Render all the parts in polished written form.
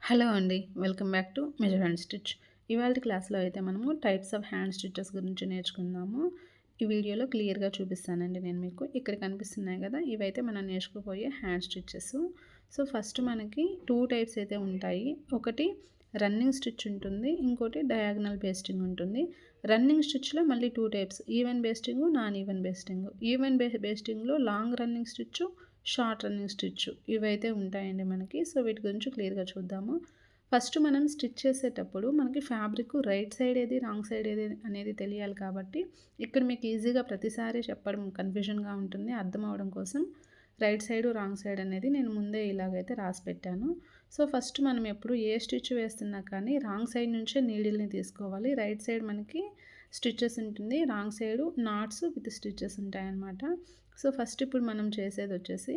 Hello అండి. Welcome back to measure hand stitch. ఇవాల్టి క్లాస్‌లో అయితే మనము టైప్స్ ఆఫ్ హ్యాండ్ స్టిచెస్ గురించి నేర్చుకుందాము. ఈ వీడియోలో క్లియర్‌గా చూపిస్తానండి నేను మీకు. ఇక్కడ కనిపిస్తున్నాయి కదా! ఇవైతే మనం నేర్చుకోబోయే హ్యాండ్ స్టిచెస్. సో, ఫస్ట్ మనకి 2 టైప్స్ అయితే ఉంటాయి. ఒకటి రన్నింగ్ స్టిచ్ ఉంటుంది. ఇంకోటి డయాగనల్ బేస్టింగ్ ఉంటుంది. రన్నింగ్ స్టిచ్‌లో మళ్ళీ 2 types. Even basting, non even basting. Even బేస్టింగ్‌లో long running stitch, short running stitch ఇవైతే ఉంటాయండి మనకి. సో, వీటి గురించి క్లియర్‌గా చూద్దాము. ఫస్ట్ మనం స్టిచ్ చేసేటప్పుడు మనకి ఫ్యాబ్రిక్ రైట్ సైడ్ ఏది, రాంగ్ సైడ్ ఏది అనేది తెలియాలి కాబట్టి, ఇక్కడ మీకు ఈజీగా ప్రతిసారి చెప్పడం కన్‌ఫ్యూజన్‌గా ఉంటుంది. అర్థం అవ్వడం కోసం రైట్ సైడ్, రాంగ్ సైడ్ అనేది నేను ముందే ఇలాగైతే రాసి పెట్టాను. సో, ఫస్ట్ మనం ఎప్పుడు ఏ స్టిచ్ వేస్తున్నా కానీ రాంగ్ సైడ్ నుంచే నీడిల్‌ని తీసుకోవాలి. రైట్ సైడ్ మనకి స్టిచెస్ ఉంటుంది. Wrong side knots with stitches ఉంటాయన్నమాట. సో, ఫస్ట్ ఇప్పుడు మనం చేసేదొచ్చేసి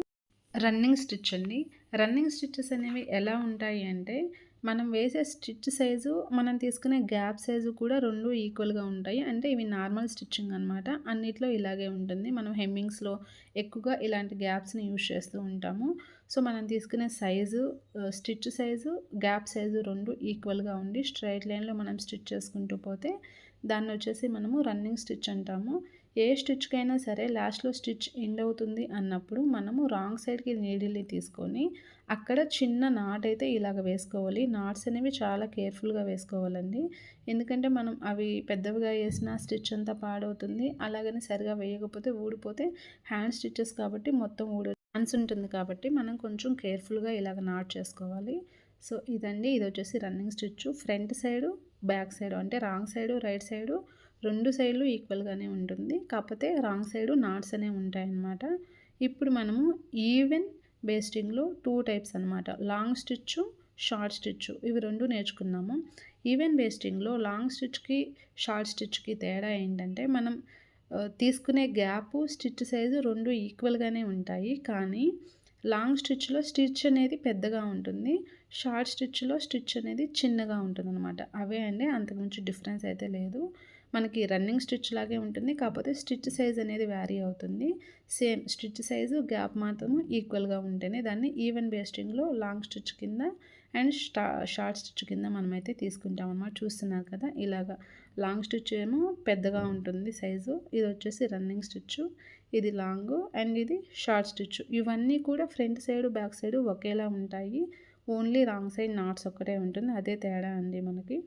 రన్నింగ్ స్టిచ్ అండి. రన్నింగ్ స్టిచెస్ అనేవి ఎలా ఉంటాయి అంటే, మనం వేసే స్టిచ్ సైజు, మనం తీసుకునే గ్యాప్ సైజు కూడా 2 ఈక్వల్‌గా ఉంటాయి. అంటే ఇవి నార్మల్ స్టిచ్చింగ్ అనమాట. అన్నిట్లో ఇలాగే ఉంటుంది. మనం హెమ్మింగ్స్‌లో ఎక్కువగా ఇలాంటి గ్యాప్స్‌ని యూజ్ చేస్తూ ఉంటాము. సో, మనం తీసుకునే size, stitch size, gap size 2 ఈక్వల్‌గా ఉండి స్ట్రెయిట్ లైన్‌లో మనం స్టిచ్ చేసుకుంటూ పోతే దాన్నొచ్చేసి మనము రన్నింగ్ స్టిచ్ అంటాము. ఏ స్టిచ్‌కైనా సరే లాస్ట్‌లో స్టిచ్ ఎండ్ అవుతుంది అన్నప్పుడు మనము రాంగ్ సైడ్‌కి నీడిల్‌ని తీసుకొని అక్కడ చిన్న నాట్ అయితే ఇలాగ వేసుకోవాలి. నాట్స్ అనేవి చాలా కేర్‌ఫుల్‌గా వేసుకోవాలండి. ఎందుకంటే మనం అవి పెద్దవిగా వేసినా స్టిచ్ అంతా పాడవుతుంది. అలాగని సరిగా వేయకపోతే ఊడిపోతే హ్యాండ్ స్టిచెస్ కాబట్టి మొత్తం ఊడే ఛాన్స్ ఉంటుంది కాబట్టి మనం కొంచెం కేర్‌ఫుల్‌గా ఇలాగ నాట్ చేసుకోవాలి. సో, ఇదండి. ఇదొచ్చేసి running stitch. Front side, back side అంటే రాంగ్ సైడు, రైట్ సైడు 2 సైడ్‌లు ఈక్వల్‌గానే ఉంటుంది. కాకపోతే రాంగ్ సైడు నాట్స్ అనేవి ఉంటాయన్నమాట. ఇప్పుడు మనము ఈవెన్ బేస్టింగ్‌లో 2 టైప్స్ అనమాట. లాంగ్ స్టిచ్చు, షార్ట్ స్టిచ్చు ఇవి 2 నేర్చుకున్నాము. ఈవెన్ బేస్టింగ్‌లో లాంగ్ స్టిచ్‌కి, షార్ట్ స్టిచ్‌కి తేడా ఏంటంటే మనం తీసుకునే గ్యాపు, స్టిచ్ సైజు 2 ఈక్వల్‌గానే ఉంటాయి. కానీ లాంగ్ స్టిచ్‌లో స్టిచ్ అనేది పెద్దగా ఉంటుంది. షార్ట్ స్టిచ్‌లో స్టిచ్ అనేది చిన్నగా ఉంటుందనమాట. అవే అండి, అంతకుమించి డిఫరెన్స్ అయితే లేదు. మనకి రన్నింగ్ స్టిచ్ లాగే ఉంటుంది. కాకపోతే స్టిచ్ సైజ్ అనేది వ్యారీ అవుతుంది. సేమ్ స్టిచ్ సైజు, గ్యాప్ మాత్రము ఈక్వల్‌గా ఉంటేనే దాన్ని ఈవెన్ బేస్టింగ్‌లో లాంగ్ స్టిచ్ కింద అండ్ షార్ట్ స్టిచ్ కింద మనమైతే తీసుకుంటాం అన్నమాట. చూస్తున్నారు కదా! ఇలాగా లాంగ్ స్టిచ్ ఏమో పెద్దగా ఉంటుంది సైజు. ఇది వచ్చేసి రన్నింగ్ స్టిచ్చు. ఇది లాంగు అండ్ ఇది షార్ట్ స్టిచ్. ఇవన్నీ కూడా ఫ్రంట్ సైడ్, బ్యాక్ సైడ్ ఒకేలా ఉంటాయి. ఓన్లీ రాంగ్ సైడ్ నాట్స్ ఒక్కటే ఉంటుంది. అదే తేడా అండి మనకి.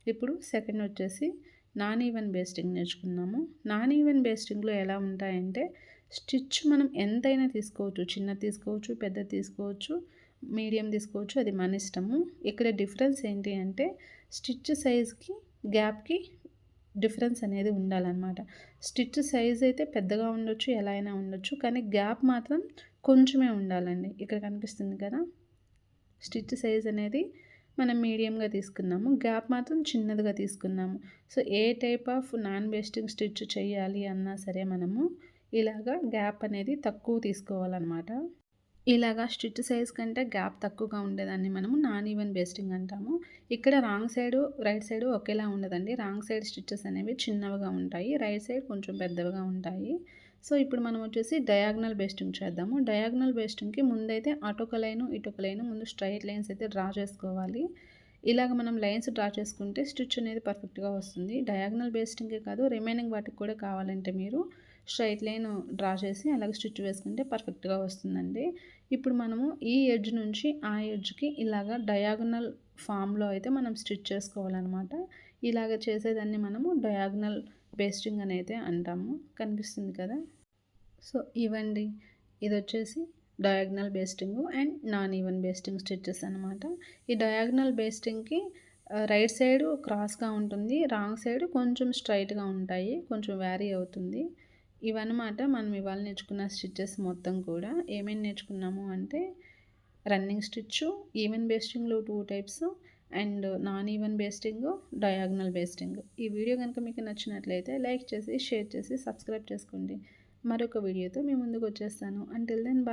ఇప్పుడు సెకండ్ వచ్చేసి నాన్ ఈవెన్ బేస్టింగ్ నేర్చుకున్నాము. నాన్ ఈవెన్ బేస్టింగ్‌లో ఎలా ఉంటాయంటే స్టిచ్ మనం ఎంతైనా తీసుకోవచ్చు. చిన్నది తీసుకోవచ్చు, పెద్దది తీసుకోవచ్చు, మీడియం తీసుకోవచ్చు. అది మన ఇష్టము. ఇక్కడ డిఫరెన్స్ ఏంటి అంటే స్టిచ్ సైజ్‌కి, గ్యాప్‌కి డిఫరెన్స్ అనేది ఉండాలన్నమాట. స్టిచ్ సైజ్ అయితే పెద్దగా ఉండొచ్చు, ఎలా అయినా ఉండొచ్చు. కానీ గ్యాప్ మాత్రం కొంచెమే ఉండాలండి. ఇక్కడ కనిపిస్తుంది కదా! స్టిచ్ సైజ్ అనేది మనం మీడియంగా తీసుకున్నాము. గ్యాప్ మాత్రం చిన్నదిగా తీసుకున్నాము. So, A type of non basting stitch చేయాలి అన్నా సరే మనము ఇలాగా గ్యాప్ అనేది తక్కువ తీసుకోవాలన్నమాట. ఇలాగా స్టిచ్ సైజ్ కంటే గ్యాప్ తక్కువగా ఉండేదాన్ని మనము నాన్ ఈవెన్ బేస్టింగ్ అంటాము. ఇక్కడ రాంగ్ సైడు, రైట్ సైడు ఒకేలా ఉండదండి. రాంగ్ సైడ్ స్టిచెస్ అనేవి చిన్నవిగా ఉంటాయి. రైట్ సైడ్ కొంచెం పెద్దవిగా ఉంటాయి. సో, ఇప్పుడు మనం వచ్చేసి డయాగ్నల్ బేస్టింగ్ చేద్దాము. డయాగ్నల్ బేస్టింగ్‌కి ముందైతే అటొక లైను, ఇటొక లైను ముందు స్ట్రెయిట్ లైన్స్ అయితే డ్రా చేసుకోవాలి. ఇలాగ మనం లైన్స్ డ్రా చేసుకుంటే స్టిచ్ అనేది పర్ఫెక్ట్‌గా వస్తుంది. డయాగ్నల్ బేస్టింగే కాదు, రిమైనింగ్ వాటికి కూడా కావాలంటే మీరు స్ట్రెయిట్ లైన్ డ్రా చేసి అలాగే స్టిచ్ వేసుకుంటే పర్ఫెక్ట్‌గా వస్తుందండి. ఇప్పుడు మనము ఈ ఎడ్జ్ నుంచి ఆ ఎడ్జ్‌కి ఇలాగ డయాగనల్ ఫామ్‌లో అయితే మనం స్టిచ్ చేసుకోవాలనమాట. ఇలాగ చేసేదాన్ని మనము డయాగనల్ బేస్టింగ్ అని అయితే అంటాము. కనిపిస్తుంది కదా! సో, ఇవండి. ఇదొచ్చేసి diagonal basting and non even basting stitches అనమాట. ఈ డయాగ్నల్ బేస్టింగ్‌కి రైట్ సైడు క్రాస్‌గా ఉంటుంది. రాంగ్ సైడ్ కొంచెం స్ట్రెయిట్‌గా ఉంటాయి. కొంచెం వ్యారీ అవుతుంది. ఇవన్నమాట మనం ఇవాళ నేర్చుకున్న స్టిచెస్ మొత్తం కూడా. ఏమేమి నేర్చుకున్నాము అంటే రన్నింగ్ స్టిచ్చు, ఈవెన్ బేస్టింగ్‌లో 2 types and non even basting, diagonal basting. ఈ వీడియో గనుక మీకు నచ్చినట్లయితే లైక్ చేసి, షేర్ చేసి, సబ్స్క్రైబ్ చేసుకోండి. మరొక వీడియోతో మీ ముందుకు వచ్చేస్తాను. Until then by.